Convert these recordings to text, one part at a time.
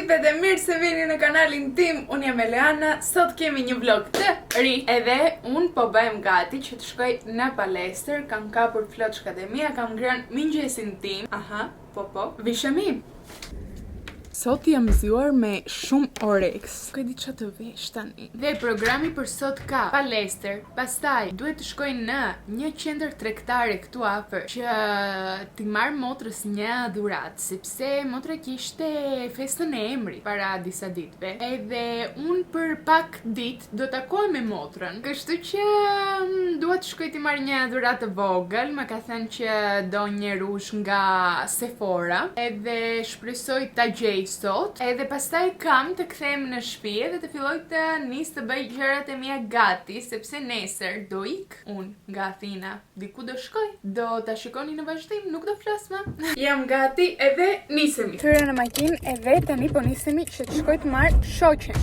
shqipe dhe mirë se vini në kanalin tim. Unë jam Eleana, sot kemi një vlog të ri. Edhe unë po bëjmë gati që të shkoj në palestër. Kam kapur Floç Akademia, kam ngrënë mëngjesin tim. Aha, po, vishemi. Sot jam zgjuar me shumë oreks. Nuk e di çfarë të vesh tani. Dhe programi për sot ka palestër, pastaj duhet të shkoj në një qendër tregtare këtu afër që t'i marr motrës një dhuratë, sepse motra kishte festën e emrit para disa ditëve. Edhe unë për pak ditë do takohem me motrën. Kështu që dua të shkoj t'i marr një dhuratë të vogël. Më ka thënë që do një rush nga Sephora. Edhe shpresoj ta gjej sot, edhe pastaj kam të kthehem në shtëpi dhe të filloj të nis të bëj gjërat e mia gati, sepse nesër do ik unë nga Athina. Diku do shkoj. Do ta shikoni në vazhdim, nuk do flas më. Jam gati edhe nisemi. Hyra në makinë edhe tani po nisemi që të shkoj të marr shoqen.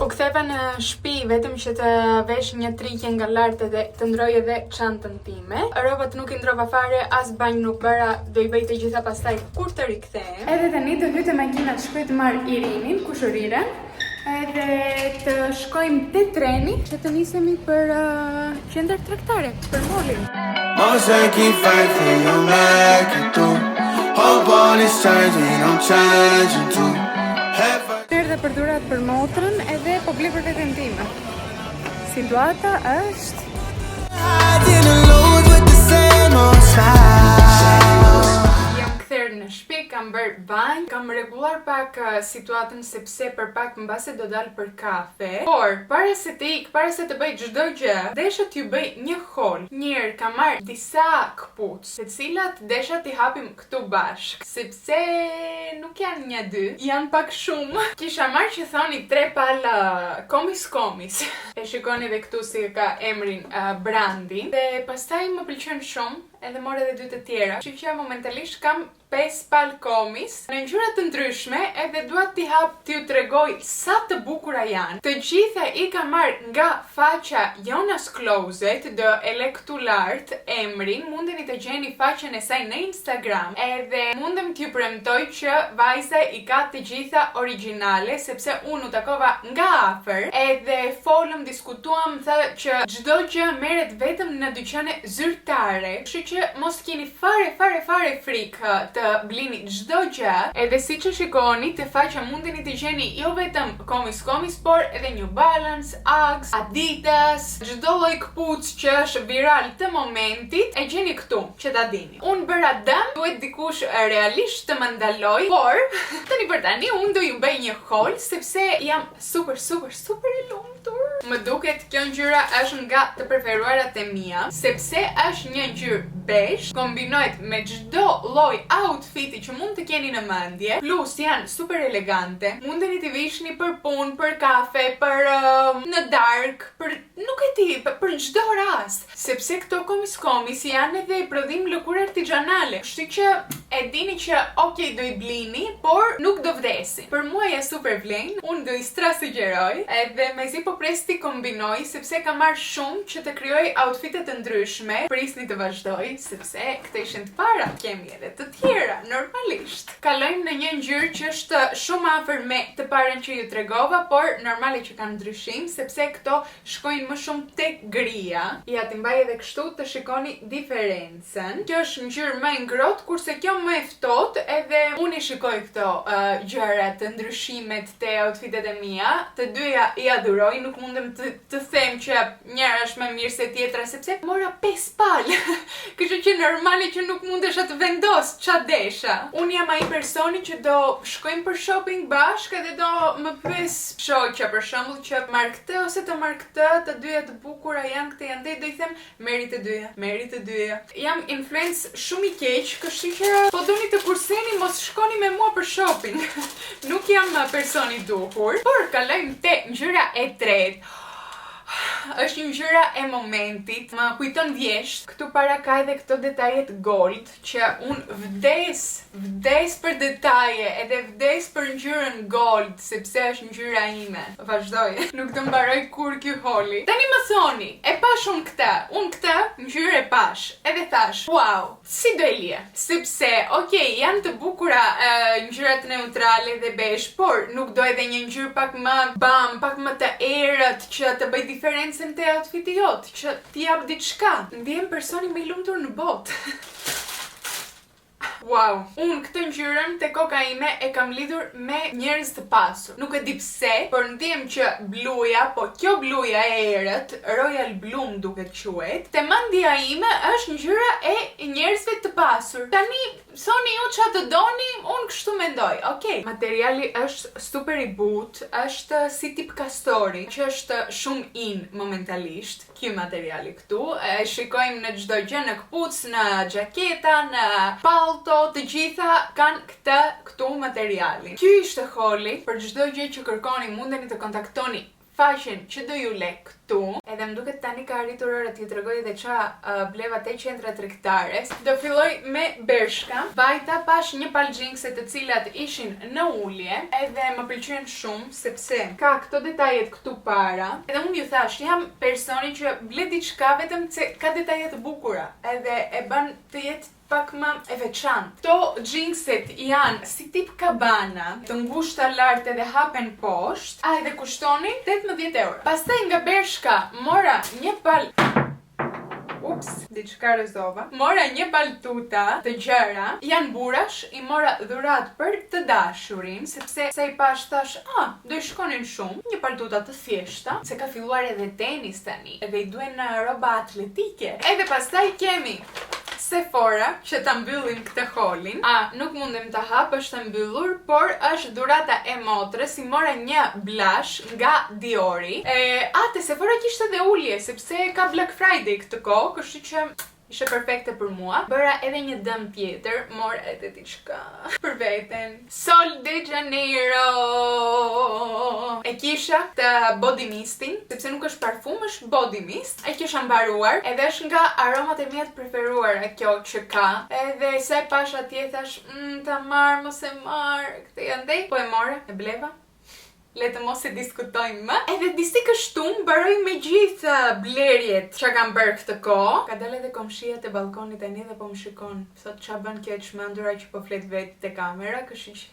U ktheva në shtëpi vetëm që të vesh një trikje nga lart edhe të ndroj edhe çantën time. Rrobat nuk i ndrova fare, as banj nuk bëra, do i bëj të gjitha pastaj kur të rikthehem. Edhe tani do hyj te makina të shkoj të marr Irinin, kushëriren, edhe të shkojmë te treni që të nisemi për qendër tregtare, për molin. Dhe për dhurat për motrën edhe po ble për veten time. Situata është jam kthyer në shtëpi, kam bërë banjë, kam rregulluar pak situatën sepse për pak mbase do dal për kafe. Por para se të ik, para se të bëj çdo gjë, desha t'ju bëj një haul. Njëherë kam marr disa këpucë, të cilat desha t'i hapim këtu bashk, sepse nuk janë një dy, janë pak shumë. Kisha marrë që thoni 3 pala komis. E shikoni edhe këtu si ka emrin brandi. Dhe pastaj më pëlqen shumë, edhe morë edhe 2 të tjera. Që momentalisht kam 5 palë komis në ngjyra të ndryshme, edhe dua t'ju tregoj sa të bukura janë. Të gjitha i kam marrë nga faqja Jonas Closet, do e le këtu lart emrin, mundeni të gjeni faqen e saj në Instagram, edhe mundem t'ju premtoj që vajza i ka të gjitha origjinale, sepse unë u takova nga afër, edhe folëm, diskutuam, tha që çdo gjë merret vetëm në dyqane zyrtare, kështu që mos keni fare frikë të blini çdo gjë. Edhe siç e shikoni te faqja mundeni të gjeni jo vetëm komis, por edhe New Balance, Uggs, Adidas, çdo lloj këpucë që është viral të momentit, e gjeni këtu që ta dini. Unë bëra dëm, duhet dikush realisht të më ndaloj, por tani për tani unë do ju bëj një haul sepse jam super e lumtur. Më duket kjo ngjyra është nga të preferuarat e mia, sepse është një ngjyrë beige, kombinohet me çdo lloj outfiti që mund të keni në mendje, plus janë super elegante. Mundeni t'i vishni për punë, për kafe, për në dark, për nuk e di, për çdo rast, sepse këto komis janë edhe prodhim lëkure artizanale. Kështu që e dini që okay, do i blini, por nuk do vdesin. Për mua ja super vlen, unë do i strasigjeroj, edhe mezi po pres t'i kombinoj, sepse kam marrë shumë që të krijoj outfite të ndryshme. Prisni të vazhdoj, sepse këto ishin të para, kemi edhe të tjera, normalisht. Kalojmë në një ngjyrë që është shumë afër me të parën që ju tregova, por normale që kanë ndryshim, sepse këto shkojnë më shumë tek gria. Ja t'i mbaj edhe kështu të shikoni diferencën. Kjo është ngjyrë më e ngrohtë, kurse kjo më e ftohtë, edhe unë i shikoj këto gjërat të ndryshimet te outfitet e mia. Të dyja i adhuroj, nuk mundem të them që njëra është më mirë se tjetra, sepse mora 5 palë. Kështu që normale që nuk mundesha të vendos ç'a desha. Unë jam ai personi që do shkojmë për shopping bashkë edhe do më pyes shoqja për shembull që marr këtë ose të marr këtë, të dyja të bukura janë këtë janë, do i them merri të dyja. Jam influencë shumë i keq, kështu që po doni të kurseni mos shkoni me mua për shopping. Nuk jam personi duhur, por kalojmë te ngjyra e tretë. është një ngjyra e momentit, më kujton vjesht. Këtu para ka edhe këto detajet gold, që unë vdes për detaje, edhe vdes për ngjyrën gold, sepse është ngjyra ime. Vazhdoj, nuk të mbaroj kur ky holi. Tani më thoni, e pash unë këtë ngjyrë e pash, edhe thash, wow, si do e lije? Sepse, okej, janë të bukura ngjyrat neutrale dhe besh, por nuk do edhe një ngjyrë pak më bam, pak më të errët që të bëj diferencën te outfiti jot, që t'i jap diçka. Ndiem personi më i lumtur në botë. Wow, unë këtë ngjyrën te koka ime e kam lidhur me njerëz të pasur. Nuk e di pse, por ndiem që bluja, po kjo bluja e errët, royal blue duket quhet, te mendja ime është ngjyra e njerëzve të pasur. Tani thoni ju çfarë të doni, unë kështu mendoj. Okej, materiali është super i butë, është si tip kastori, që është shumë in momentalisht. Ky materiali këtu, e shikojmë në çdo gjë, në këpucë, në xhaketa, në palto, të gjitha kanë këtu materialin. Ky ishte holi, për çdo gjë që kërkoni mundeni të kontaktoni faqen që do ju lek këtu. Edhe më duket tani ka arritur ora t'ju tregoj edhe ç'a bleva te qendra tregtare. Do filloj me Bershka. Vajta pash një palë xhinkse të cilat ishin në ulje, edhe më pëlqyen shumë sepse ka këto detajet këtu para. Edhe unë ju thash, jam personi që ble diçka vetëm se ka detaje të bukura, edhe e bën të jetë pak më e veçantë. Këto xhinkset janë si tip kabana, të ngushta lart edhe hapen poshtë, edhe kushtonin 18 euro. Pastaj nga Bershka mora një palë diçka rëzova. Mora një palë tuta të gjëra, janë burash, i mora dhurat për të dashurin, sepse sa i pash thash, do i shkonin shumë, një palë tuta të thjeshta, se ka filluar edhe tenis tani, edhe i duen roba atletike. Edhe pastaj kemi Sephora, që ta mbyllim këtë holin. Nuk mundem ta hap, është mbyllur, por është dhurata e motrës, i mora një blush nga Diori. Te Sephora kishte dhe ulje, sepse ka Black Friday këtë kohë, kështu që ishte perfekte për mua. Bëra edhe një dëm tjetër, mora edhe diçka për veten. Sol de Janeiro! E kisha të body mistin, sepse nuk është parfum, është body mist. E kisha mbaruar, edhe është nga aromat e mia të preferuara kjo që ka. Edhe se pash atje thash, ta marr, mos e marr, këtë janë po e mora, e bleva. Le të mos e diskutojmë më. Edhe disi kështu mbaroj me gjithë blerjet që kam bërë këtë kohë. Ka dalë edhe komshia te balkoni tani dhe po më shikon. Thot ç'a bën kjo e çmendura që po flet vetë te kamera, kështu që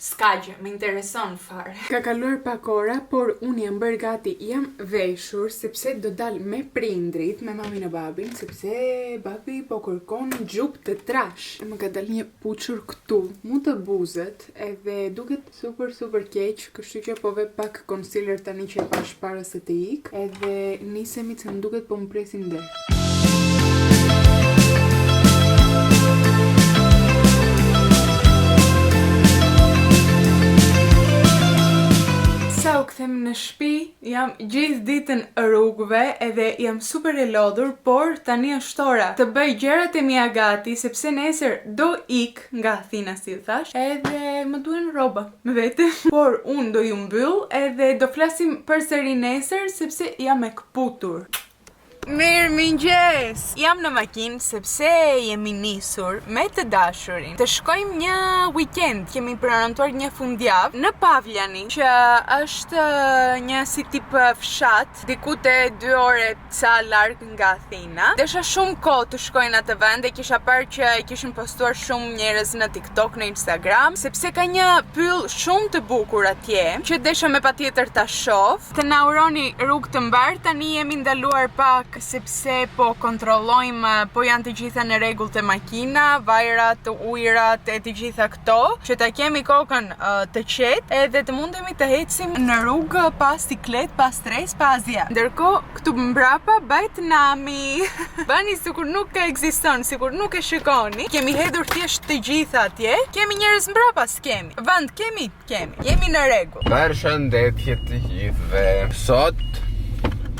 s'ka gjë, më intereson fare. Ka kaluar pak ora, por unë jam bërë gati, jam veshur, sepse do dal me prindrit, me mamin e babin, sepse babi po kërkon xhup të trash. Më ka dal një puçur këtu, mu të buzët, edhe duket super keq, kështu që po ve pak concealer tani që e pash para se të ik, edhe nisemi se më duket po më presin der. U kthem në shtëpi, jam gjithë ditën rrugëve edhe jam super e lodhur, por tani është ora të bëj gjërat e mia gati, sepse nesër do ik nga Athina, si u thash, edhe më duhen rroba me vete. Por unë do ju mbyll edhe do flasim përsëri nesër, sepse jam e kputur. Mirëmëngjes! Jam në makinë sepse jemi nisur me të dashurin të shkojmë një weekend. Kemi pranotuar një fundjavë në Pavljani, që është një si tip fshat, diku te 2 ore ca larg nga Athina. Desha shumë kohë të shkoj në atë vend, e kisha parë që e kishin postuar shumë njerëz në TikTok, në Instagram, sepse ka një pyll shumë të bukur atje, që desha me patjetër ta shoh. Të na uroni rrugë të mbar, tani jemi ndaluar pak sepse po kontrollojmë po janë të gjitha në rregull te makina, vajrat, ujërat e të gjitha këto, që ta kemi kokën të qetë edhe të mundemi të ecim në rrugë pas siklet, pas stres, pa asgjë. Ndërkohë këtu mbrapa bëhet nami. Bani sikur nuk ekziston, sikur nuk e shikoni. Kemi hedhur thjesht të gjitha atje. Kemi njerëz mbrapa, s'kemi. Vend kemi. Jemi në rregull. Përshëndetje të gjithëve. Sot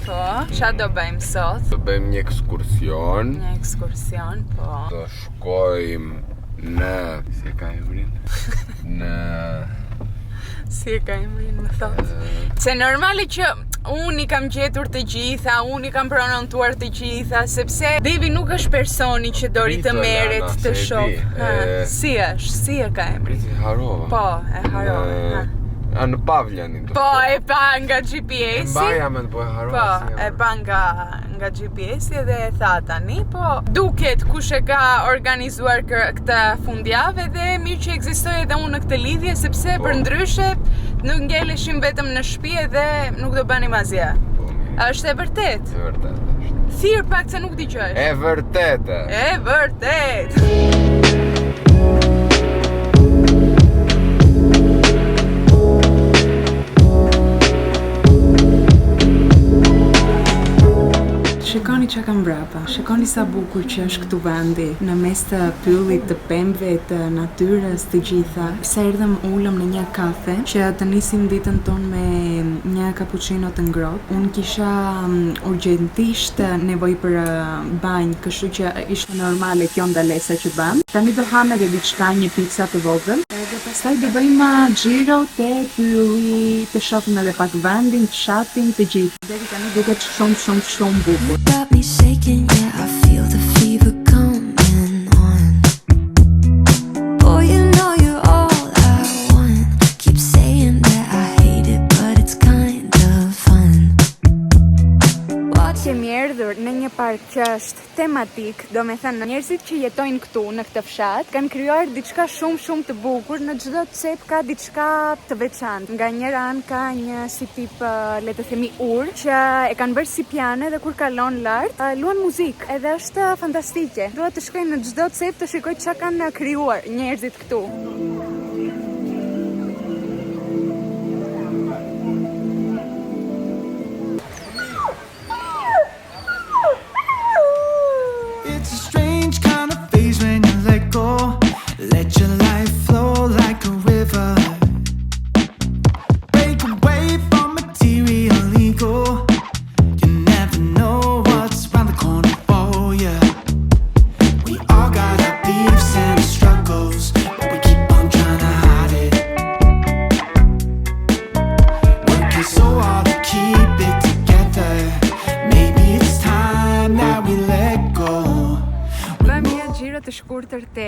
qa do bëjmë sot? Do bëjmë një ekskursion. Po. Do shkojmë në... Si e ka emrin? Si e ka emrin, më thot? Se normali që unë i kam gjetur të gjitha, unë i kam pronontuar të gjitha, sepse Devi nuk është personi që dori të merret të shoh. Si e ka emrin? Harova. Po, e harova. Në Pavljanin. Po, e pa nga GPS-i. Mbaja me të bëjë harova. Po, e pa nga GPS-i dhe e tha tani, po duket kush e ka organizuar këtë fundjavë dhe mirë që ekzistoj edhe unë në këtë lidhje, sepse për ndryshe nuk ngeleshim vetëm në shtëpi dhe nuk do bënim asgjë. Është e vërtet? E vërtet është. Thirr pak se nuk dëgjoj. E vërtet. E vërtet. Shikoni që kam brapa, shikoni sa bukur që është këtu vendi, në mes të pyllit, të pemëve, të natyrës, të gjitha. Pse erdhëm ulëm në një kafe që të nisim ditën tonë me një cappuccino të ngrohtë. Unë kisha urgjentisht nevojë për banjë, kështu që ishte normale kjo ndalesa që bëm. Tani do ham edhe diçka, një pica të vogël. Dhe pastaj do bëjmë xhiro te pylli, të shohim edhe pak vendin, fshatin, të gjithë. Deri tani duket shumë bukur. Got me shaking, yeah, I feel the fever coming on. Boy, you know you're all I want. Keep saying that I hate it, but it's kind of fun. Kemi erdhur në një park që është tematik, do me thënë njerëzit që jetojnë këtu në këtë fshat kanë krijuar diçka shumë të bukur, në çdo cep ka diçka të veçantë. Nga njëra anë ka një si tip le të themi ur që e kanë bërë si piane dhe kur kalon lart luan muzikë. Edhe është fantastike. Dua të shkoj në çdo cep të shikoj çka kanë krijuar njerëzit këtu. Let your life flow like a river. Break away from material ego. You never know what's around the corner for you. We all got our beefs and struggles, but we keep on trying to hide it. Working so hard to keep it together. Maybe it's time that we let go. Xhiro të shkurtër te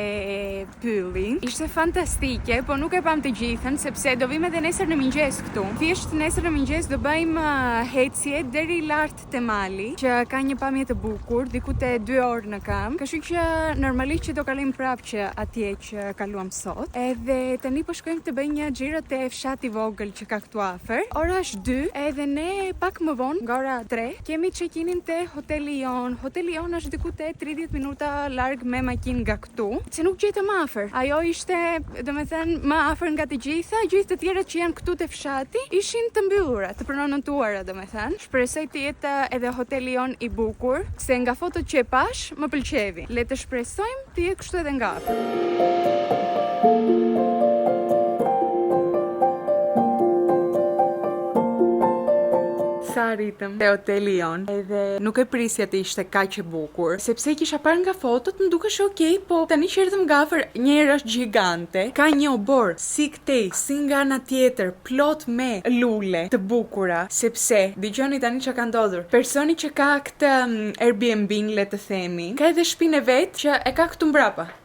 pylli. Ishte fantastike, po nuk e pam të gjithën sepse do vim edhe nesër në mëngjes këtu. Thjesht nesër në mëngjes do bëjmë hecje deri lart te mali, që ka një pamje të bukur, diku te 2 orë në kam. Kështu që normalisht që do kalojmë prapë që atje që kaluam sot. Edhe tani po shkojmë të bëjmë një xhiro te fshati vogël që ka këtu afër. Ora është 2, edhe ne pak më vonë, nga ora 3, kemi check-inin te hoteli jon. Hoteli jon është diku te 30 minuta larg me makinë nga këtu, që nuk gjetëm afër. Ajo ishte, domethënë, më afër nga të gjitha të tjerat që janë këtu te fshati, ishin të mbyllura, të pronontuara, domethënë. Shpresoj të jetë edhe hoteli jon i bukur, se nga fotot që e pash, më pëlqevi. Le të shpresojmë të jetë kështu edhe nga afër. Sa arritëm te hoteli jon, edhe nuk e prisja të ishte kaq e bukur, sepse kisha parë nga fotot, më dukesh okay, po tani që erdhëm nga afër, njëra është gjigante, ka një obor si këtej, si nga ana tjetër, plot me lule të bukura, sepse dëgjoni tani çka ka ndodhur. Personi që ka këtë Airbnb-n, le të themi, ka edhe shtëpinë e vet që e ka këtu mbrapa.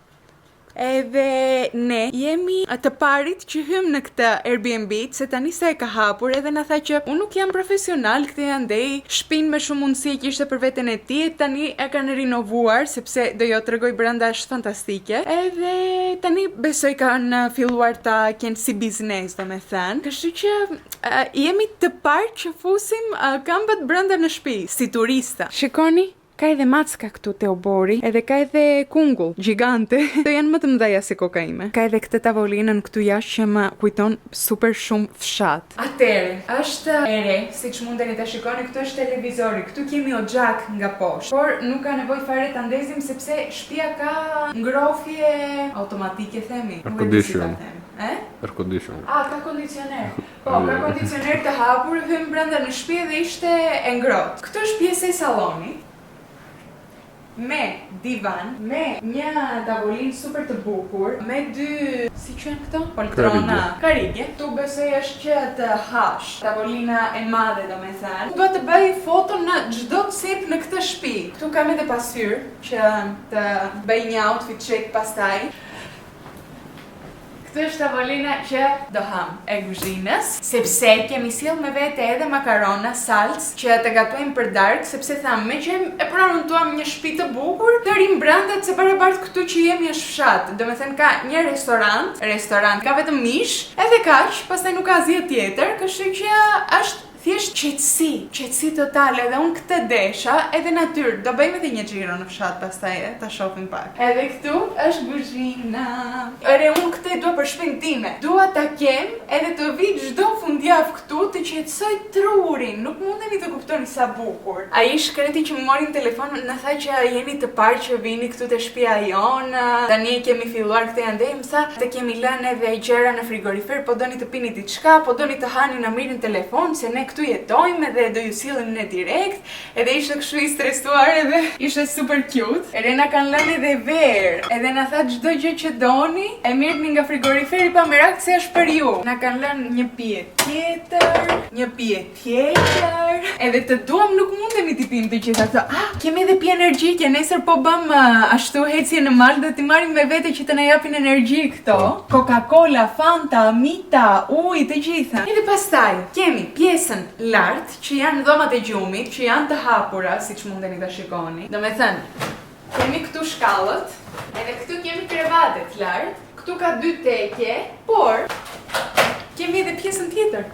Edhe ne jemi të parit që hym në këtë Airbnb, se tani se e ka hapur edhe na tha që unë nuk jam profesional, këtë andej shtëpinë me shumë mundësi që ishte për veten e tij, tani e kanë rinovuar sepse do jo tregoj brenda është fantastike. Edhe tani besoj kanë filluar ta kenë si biznes, domethënë. Kështu që jemi të parë që fusim këmbët brenda në shtëpi si turista. Shikoni, ka edhe macka këtu te obori, edhe ka edhe kungull gjigante. Këto janë më të mëdha se koka ime. Ka edhe këtë tavolinën këtu jashtë që më kujton super shumë fshat. Atëre, është e re, siç mundeni ta shikoni, këtu është televizori, këtu kemi oxhak nga poshtë. Por nuk ka nevojë fare ta ndezim sepse shtëpia ka ngrohje automatike, themi. Air condition. Air condition. Ka kondicioner. Po, ka kondicioner të hapur, hym brenda në shtëpi dhe ishte e ngrohtë. Këtu është pjesa e sallonit. me divan, me një tavolinë super të bukur, me dy, si quhen këto? Poltrona, karige. Tu besoj është që të hash, tavolina e madhe domethënë. Do të bëj foto në çdo cep në këtë shtëpi. Këtu kam edhe pasyrë që të bëj një outfit check pastaj. Këtë është tavolina që do ham e kuzhinës, sepse kemi sjell me vete edhe makarona, salcë që të gatojmë për darkë, sepse tham me që e pranuam një shtëpi të bukur, të rim brenda se barabart këtu që jemi është fshat. Domethënë ka një restorant, ka vetëm mish, edhe kaq, pastaj nuk ka asgjë tjetër, kështu që është thjesht qetësi totale dhe unë këtë desha edhe natyrë. Do bëjmë edhe një xhiro në fshat pastaj ta shohim pak. Edhe këtu është kuzhina. Ore unë këtë dua për shtëpinë time. Dua ta kem edhe të vi çdo fundjavë këtu të qetësoj trurin. Nuk mundeni të kuptoni sa bukur. Ai shkreti që më mori në telefon na tha që jeni të parë që vini këtu te shtëpia jonë. Tani kemi filluar këtë ande, më tha të kemi lënë edhe gjëra në frigorifer, po doni të pini diçka, po doni të hani na mirë në telefon se ne këtu jetojmë dhe do ju sillim ne direkt. Edhe ishte kështu i stresuar edhe ishte super cute. Edhe na kanë lënë edhe verë. Edhe na tha çdo gjë që doni e mirëni nga frigoriferi pa merak se është për ju. Na kanë lënë një pije tjetër. Edhe të duam nuk mundemi t'i pim të gjitha këto. Kemi edhe pije energjike, nesër po bëm ashtu hecje në mal, do t'i marrim me vete që të na japin energji këto. Coca-Cola, Fanta, Mita, ujë, të gjitha. Edhe pastaj kemi pjesën lart që janë dhomat e gjumit, që janë të hapura, siç mundeni ta shikoni. Domethënë, kemi këtu shkallët, edhe këtu kemi krevatet lart, këtu ka dy tekje, por kemi edhe pjesën tjetër.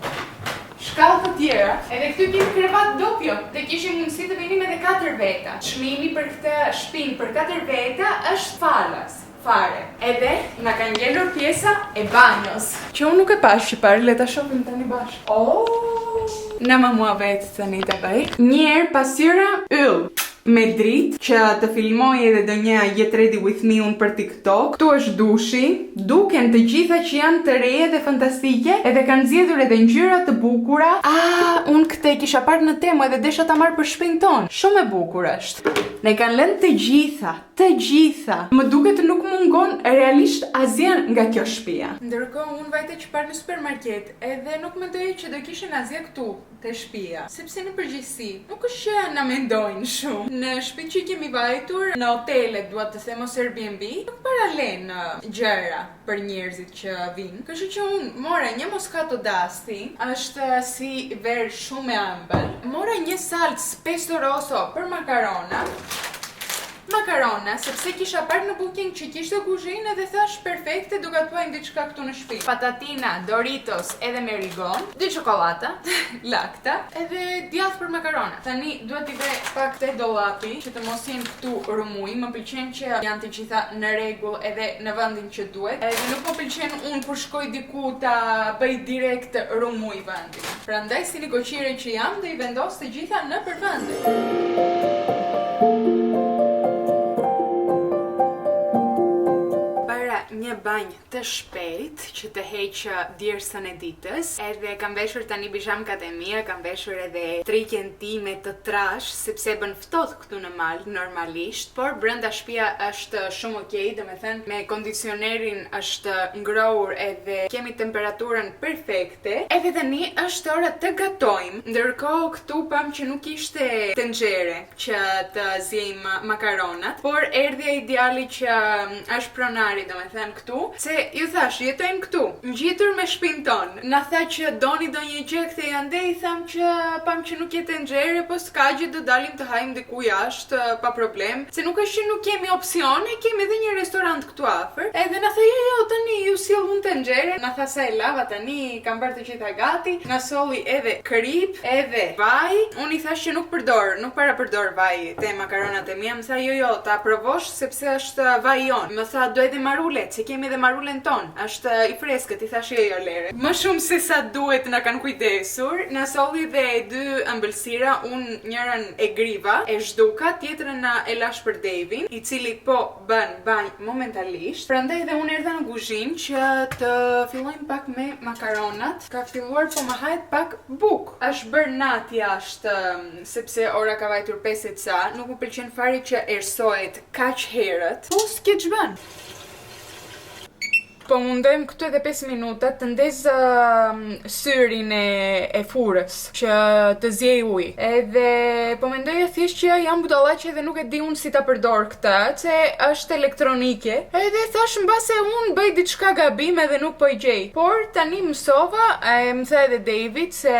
Shkallë të tjera, edhe këtu kemi krevat doppio, dhe kishim mundësi të vinim edhe 4 veta. Çmimi për këtë shtëpinë për 4 veta është falas. Fare. Edhe na ka ngelur pjesa e banjos, që unë nuk e pash që parë, le ta shohim tani bashkë. Na më mua vetë tani të bëj. Njerë pasyra yll me dritë që të filmoj edhe do një Get Ready With Me unë për TikTok. Këtu është dushi, duken të gjitha që janë të reje dhe fantastike, edhe kanë zgjedhur edhe ngjyra të bukura. Unë këtë kisha parë në Temu edhe desha ta marr për shtëpinë tonë. Shumë e bukur është. Ne kanë lënë të gjitha. Më duket nuk mungon realisht asgjë nga kjo shtëpia. Ndërkohë unë vajte që parë në supermarket, edhe nuk mendoja që do kishin asgjë këtu te shtëpia, sepse në përgjithësi nuk është që na mendojnë shumë. Në shtëpi që kemi vajtur, në hotelet, dua të them ose Airbnb, nuk paralen gjëra për njerëzit që vinë. Kështu që unë mora një Moscato d'Asti, është si verë shumë e ëmbël. Mora një salcë pesto rosso për makarona, sepse kisha parë në booking që kishte kuzhinë dhe thash perfekte, do gatuajmë diçka këtu në shtëpi. Patatina, Doritos edhe Merigon, 2 çokolata, lakta, edhe djath për makarona. Tani duhet t'i vë pak te dollapi që të mos jenë këtu rumuj. Më pëlqen që janë të gjitha në rregull edhe në vendin që duhet. Edhe nuk më pëlqen unë kur shkoj diku ta bëj direkt rumuj vendin. Prandaj si një koqire që jam, do i vendos të gjitha në përvendin. Një banjë të shpejt që të heqë djersën e ditës, edhe kam veshur tani bizhamkat e mia, kam veshur edhe trikjen time të trash, sepse bën ftohtë këtu në mal normalisht, por brenda shtëpia është shumë okay, domethënë me kondicionerin është ngrohur edhe kemi temperaturën perfekte. Edhe tani është ora të gatojmë, ndërkohë këtu pam që nuk ishte tenxhere që të zjejmë makaronat, por erdhi ai djali që është pronari domethënë këtu, se ju thash, jetojmë këtu, ngjitur me shtëpinë tonë. Na tha që doni ndonjë gjë kthej andej, tham që pam që nuk jetë nxjerrë, po s'ka gjë, do dalim të hajmë diku jashtë pa problem, se nuk është që nuk kemi opsione, kemi edhe një restorant këtu afër. Edhe na tha jo, tani ju sjell unë të nxjerrë. Na tha se e lava tani, kam bërë të gjitha gati. Na solli edhe krip, edhe vaj. Unë i thash që nuk para përdor vaj te makaronat e mia. Më tha jo, ta provosh sepse është vaj jon. Më tha do edhe marulet, se kemi edhe marulen ton. Është i freskët, i thash jo Lere. Më shumë se sa duhet na kanë kujdesur, na solli dhe 2 ëmbëlsira, unë njërën e griva, e zhduka, tjetrën na e lash për Devin, i cili po bën banjë momentalisht. Prandaj dhe unë erdha në kuzhinë që të fillojmë pak me makaronat. Ka filluar po më hahet pak buk. Është bërë natë jashtë, sepse ora ka vajtur 5 ca, nuk më pëlqen fare që ersohet kaq herët. Po s'ke ç'bën. Po mundojmë këtu edhe 5 minuta të ndez syrin e furës që të zjej ujë. Edhe po mendoja thjesht që jam budallaqe dhe nuk e di unë si ta përdor këtë, se është elektronike. Edhe thash mbase unë bëj diçka gabim edhe nuk po i gjej. Por tani mësova, më tha edhe David se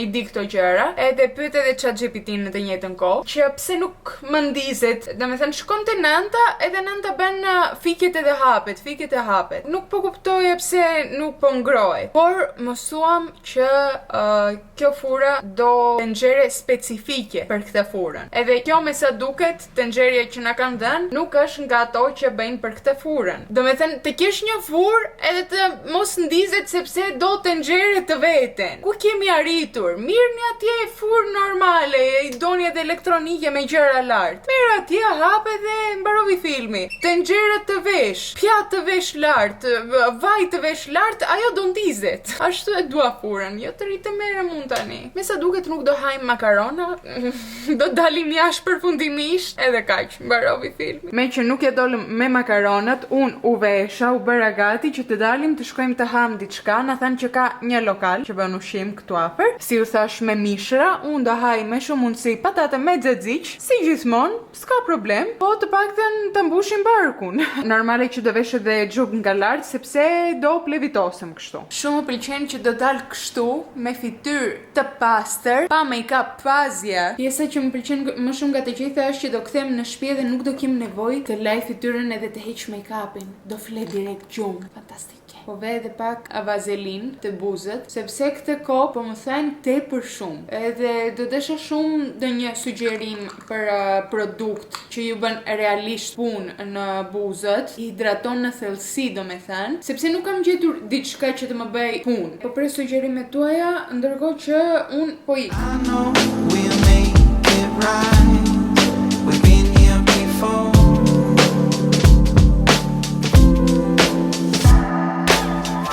i di këto gjëra, edhe pyet edhe ChatGPT në të njëjtën kohë, që pse nuk më ndizet. Domethënë shkon te Nanta, edhe Nanta bën fiket edhe hapet, fiket e hapet. Nuk po kuptoja pse nuk po ngrohej. Por mësuam që kjo fura do tenxhere specifike për këtë furën. Edhe kjo me sa duket, tenxherja që na kanë dhënë nuk është nga ato që bëjnë për këtë furën. Domethënë të kesh një furë edhe të mos ndizet sepse do tenxhere të veten. Ku kemi arritur? Mirëni atje furë normale, i doni edhe elektronike me gjëra lart. Merr atje, hap edhe mbarovi filmi. Tenxhere të vesh, pjatë të vesh lart, vaj të vesh lart, ajo do ndizet. Ashtu e dua furën, jo të rritë mere mund tani. Me sa duket nuk do hajmë makarona, do dalim jashtë përfundimisht, edhe kaq, mbarovi filmi. Me që nuk e dolëm me makaronat, unë u vesha, u bëra gati që të dalim të shkojmë të ham diçka, na thanë që ka një lokal që bën ushqim këtu afër. Si u thash me mishra, unë do haj me shumë mundësi patate me xexhiq, si gjithmonë, s'ka problem, po të paktën të mbushim barkun. Normale që do vesh edhe xhuk nga lart sepse do plevitosem kështu. Shumë më pëlqen që do dal kështu me fytyrë të pastër, pa make-up, pa asgjë. Pjesa që më pëlqen më shumë nga të gjitha është që do kthehem në shtëpi dhe nuk do kem nevojë të laj fytyrën edhe të heq make-upin. Do fle direkt gjumë. Fantastike. Po ve edhe pak vazelin të buzët, sepse këtë kohë po më thënë tepër shumë. Edhe do desha shumë ndonjë sugjerim për produkt që ju bën realisht punë në buzët, hidraton në thellësi domethënë, sepse nuk kam gjetur diçka që të më bëj punë. Po për sugjerimet tuaja, ndërkohë që un po ik. I know we'll make it right. We've been here before.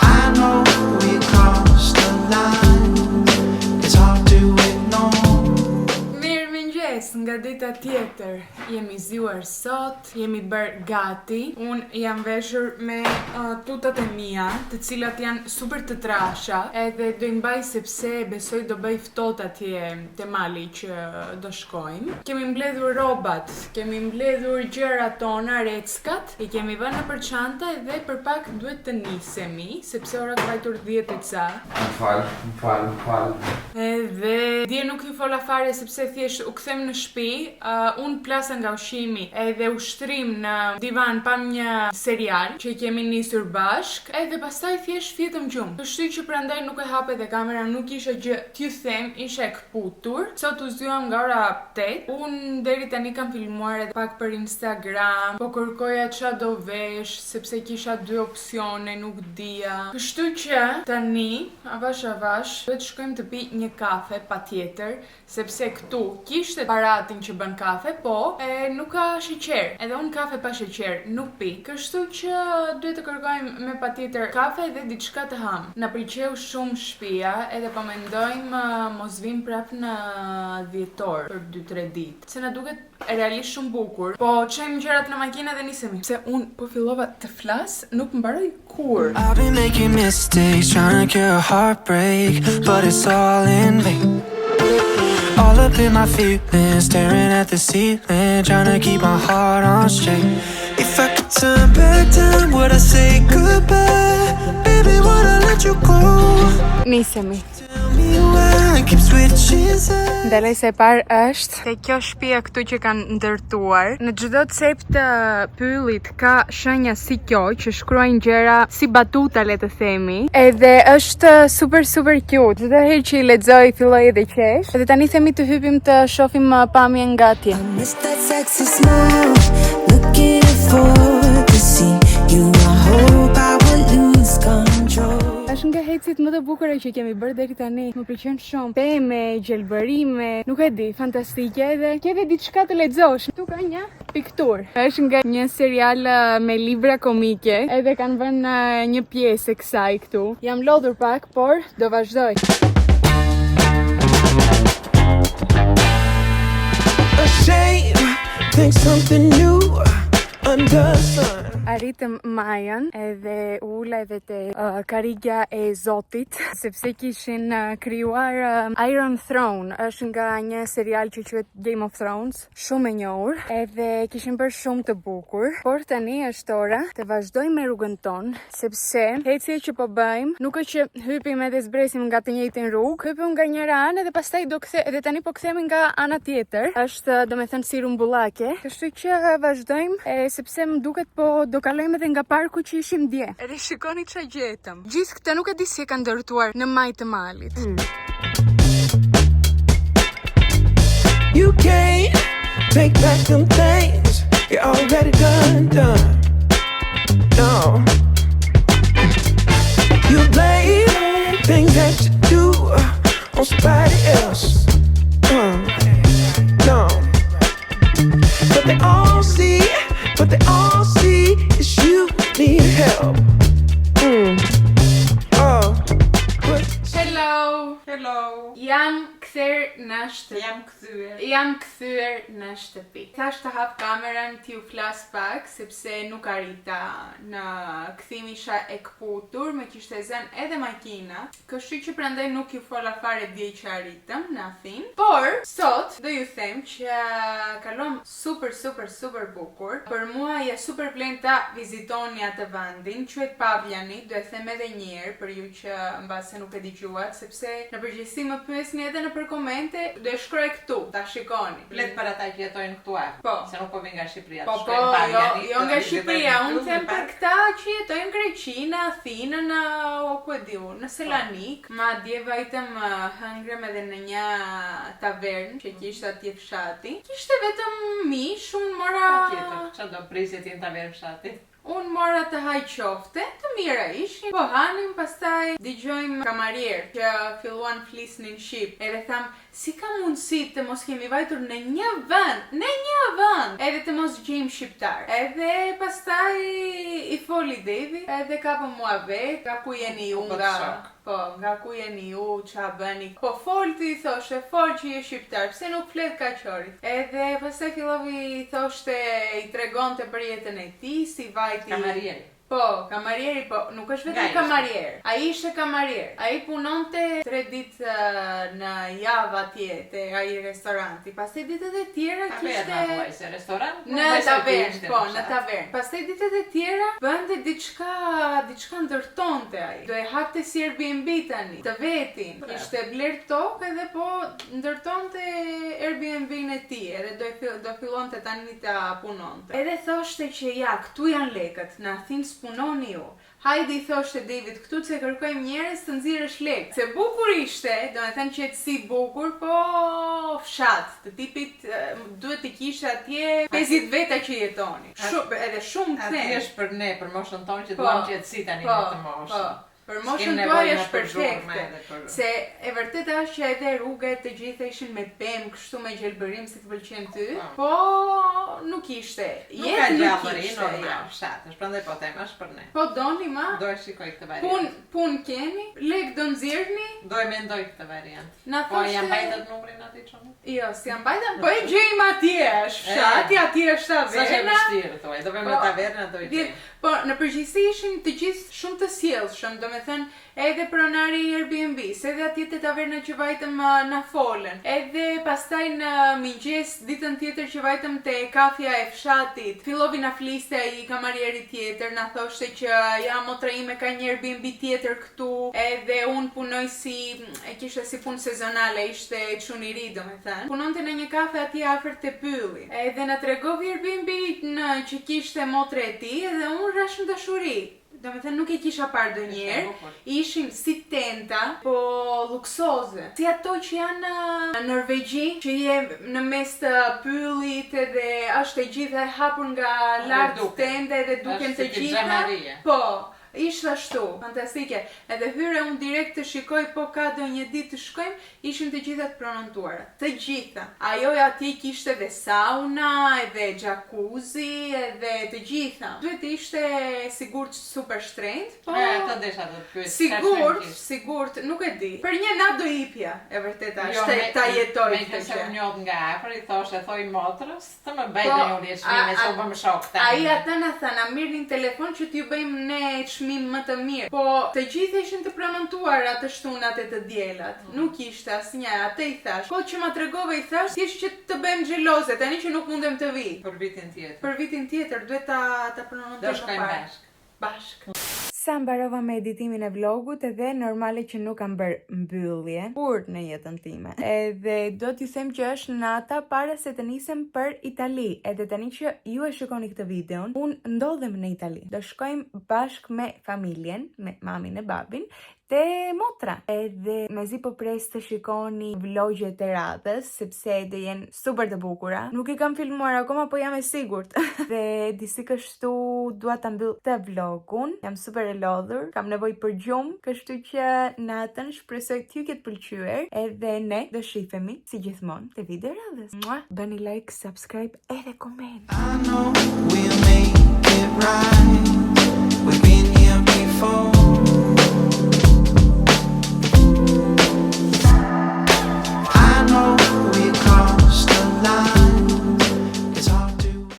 I know we crossed the line. It's hard to ignore. Mirëmëngjes nga dita tjetër. Jemi zgjuar sot, jemi bërë gati. Unë jam veshur me tutat e mia, të cilat janë super të trasha, edhe do i mbaj sepse besoj do bëj ftohtë atje te mali që do shkojmë. Kemi mbledhur rrobat, kemi mbledhur gjërat tona, reckat, i kemi vënë nëpër çanta edhe për pak duhet të nisemi, sepse ora ka vajtur 10 ca. M'fal. Edhe dje nuk ju fola fare sepse thjesht u kthem në shtëpi, unë plasa nga ushqimi edhe ushtrim në divan pam një serial që kemi nisur bashk, edhe pastaj thjesht fjetëm gjumë. Kështu që prandaj nuk e hap edhe kamera, nuk isha gjë t'ju them, isha e kputur. Sot u zgjuam nga ora 8. Unë deri tani kam filmuar edhe pak për Instagram, po kërkoja ç'a do vesh, sepse kisha 2 opsione, nuk dija. Kështu që tani, avash, duhet shkojmë të pi një kafe patjetër, sepse këtu kishte paratin që bën kafe, po nuk ka sheqer. Edhe unë kafe pa sheqer nuk pi. Kështu që duhet të kërkojmë me patjetër kafe dhe diçka të ham. Na pëlqeu shumë shtëpia, edhe po mendojmë mos vim prap në dhjetor për 2-3 ditë. Se na duket realisht shumë bukur. Po çojmë gjërat në makinë dhe nisemi. Se unë po fillova të flas, nuk mbaroj kur. I've been making mistakes, trying to cure a heartbreak, but it's all in vain. All up in my feelings, staring at the ceiling, trying to keep my heart on straight. If I could turn back time, would I say goodbye? Baby, would I let you go? Nisemi. Tell me why I keep switching sides. Ndalesa e parë është te kjo shtëpia këtu që kanë ndërtuar. Në çdo cep të pyllit ka shenja si kjo që shkruajnë gjëra si batuta, le të themi. Edhe është super cute. Çdo herë që i lexoj filloj edhe qesh. Edhe tani themi të hypim të shohim pamjen nga atje. Miss that sexy smile, looking forward to see you. I hope ecit më të bukura që kemi bërë deri tani. Më pëlqen shumë. Peme, gjelbërime, nuk e di, fantastike edhe ke edhe diçka të lexosh. Tu ka një pikturë. Është nga një serial me libra komike, edhe kanë vënë një pjesë e kësaj këtu. Jam lodhur pak, por do vazhdoj. A shame, think something new under the sun. Arritëm majën edhe ula edhe te karigja e Zotit, sepse kishin krijuar Iron Throne, është nga një serial që quhet Game of Thrones, shumë e njohur, edhe kishin bërë shumë të bukur, por tani është ora të vazhdojmë me rrugën tonë, sepse ecja që po bëjmë nuk është që hypim edhe zbresim nga të njëjtin rrugë, hypim nga njëra anë edhe pastaj edhe tani po kthehemi nga ana tjetër, është domethënë si rumbullake, kështu që vazhdojmë sepse më duket po do kalojmë edhe nga parku që ishim dje. Edhe shikoni çfarë gjetëm. Gjithë këtë nuk e di si e kanë ndërtuar në maj të malit. You can't take back them things you already done. No. You blame things that you do on somebody else. No. But they all see is you need help. Oh. Hello. Jam kthyer në shtëpi. Jam kthyer në shtëpi. Thash të hap kamerën t'ju flas pak sepse nuk arrita. Në kthim isha e kputur, më kishte zënë edhe makina, kështu që prandaj nuk ju fola fare dje që arritëm në Athinë. Por sot do ju them që kalom super bukur. Për mua ja super vlen ta vizitoni atë vendin, quhet Pavljani, do e them edhe një herë për ju që mbase nuk e dëgjuat, sepse në përgjithësi më pyesni edhe nëpër komente, do e shkruaj këtu, ta shikoni. Flet për ata që jetojnë këtu se nuk po vjen nga Shqipëria. Jo nga Shqipëria, unë them për këta që jetojnë në Greqi, në Athinë, në Selanik. Madje vajtëm hëngrem edhe në një tavern që kishte atje fshati. Kishte vetëm mish, unë mora. Çfarë do prisje ti në tavern fshati? Unë mora të haj qofte, të mira ishin, po hanim, pastaj dëgjojmë kamarier që filluan flisnin shqip, edhe tham, si ka mundësi të mos kemi vajtur në një vend, edhe të mos gjejmë shqiptar. Edhe pastaj i foli Devi, edhe ka për mua vet, nga ku jeni ju nga ku jeni ju, qa bëni. Po folti i thoshte, fol që je shqiptar, pse nuk flet kaqorit. Edhe pastaj fillovi thoshte, i tregonte për jetën e tij, si vajti. Kamarieri. Po, kamarieri, po, nuk është vetëm kamarier. Ai ishte kamarier. Ai punonte 3 ditë në javë atje te ai restoranti. Pastaj ditët e tjera kishte restorant? Në tavern. Pastaj ditët e tjera bënte diçka ndërtonte ai. Do e hapte si Airbnb tani, të vetin. Kishte bler tokë edhe po ndërtonte Airbnb-n e tij, edhe do fillonte tani ta punonte. Edhe thoshte që ja, këtu janë lekët, në Athinë punoni ju. Hajde, i thoshte David, këtu që kërkojmë njerëz të nxirrësh lekë. Se bukur ishte, do me thënë që jetë si bukur, po fshat. Të tipit duhet të kishte atje 50 veta që jetoni. Edhe shumë të Atje është për ne, për moshën tonë që duam që jetësi tani në të moshë. Për moshën tuaj është perfekte. Se e vërteta është që edhe rrugët të gjitha ishin me pemë, kështu me gjelbërim si të pëlqen ty, po nuk ishte. Nuk ka gjallëri, normal, fshat, është prandaj po them, është për ne. Po doni ma? Do e shikoj këtë variant. Pun keni, lek do nxirrni? Do e mendoj këtë variant. Po jam mbajtur numrin atij çonë? Jo, si jam mbajtur, po e gjejmë atje, është fshati, atje është taverna. Sa është vështirë thuaj, do vëmë në tavernë do i gjejmë. Po në përgjithësi ishin të gjithë shumë të sjellshëm, domethënë edhe pronari i Airbnb-s, edhe atje te taverna që vajtëm na folën, edhe pastaj në mëngjes ditën tjetër që vajtëm te kafja e fshatit, fillovi na fliste ai kamarieri tjetër, na thoshte që ja motra ime ka një Airbnb tjetër këtu, edhe un punoj e kishte si punë sezonale, ishte çuniri domethënë. Punonte në një kafe atje afër te pylli. Edhe na tregovi Airbnb-n që kishte motra e tij, edhe un rash në dashuri. Do me thënë nuk e kisha parë ndonjëherë, ishin si tenta, po luksoze. Si ato që janë në Norvegji, që je në mes të pyllit edhe është e gjitha e hapur nga lart tende edhe duken të gjitha. Po, ishte ashtu, fantastike. Edhe hyre unë direkt të shikoj, po ka do një ditë të shkojmë, ishin të gjitha të pronontuara. Të gjitha. Ajo atje kishte edhe sauna, edhe jacuzzi, edhe të gjitha. Duhet ishte sigurt super shtrenjtë, po Të desha të pyet. sigurt, nuk e di. Për një natë do ipja, e vërteta, ta jetoj këtë gjë. Me se unë njoh nga afër, i thoj motrës, të më bëj në një çmime, se u bëm shok tani. Ai ata na tha, na mirnin telefon që t'ju bëjmë ne çmim më të mirë. Po të gjithë ishin të pronontuara të shtunat e të diellat. Nuk ishte asnjë, atë i thash. Po që ma tregove i thash, thjesht që të bëjmë xheloze, tani që nuk mundem të vi. Për vitin tjetër. Për vitin tjetër duhet ta pronontojmë. Do shkojmë bashk. Sa mbarova me editimin e vlogut edhe normale që nuk kam bërë mbyllje kur në jetën time. Edhe do t'ju them që është nata para se të nisem për Itali. Edhe tani që ju e shikoni këtë videon, unë ndodhem në Itali. Do shkojmë bashk me familjen, me mamin e babin, te motra. Edhe mezi po pres të shikoni vlogjet e radhës, sepse do jenë super të bukura. Nuk i kam filmuar akoma, po jam e sigurt. Dhe disi kështu dua ta mbyll të vlogun. Jam super e lodhur, kam nevojë për gjumë, kështu që natën shpresoj t'ju ketë pëlqyer. Edhe ne do shihemi si gjithmonë te video radhës. Bëni like, subscribe edhe koment. I know we'll make it right.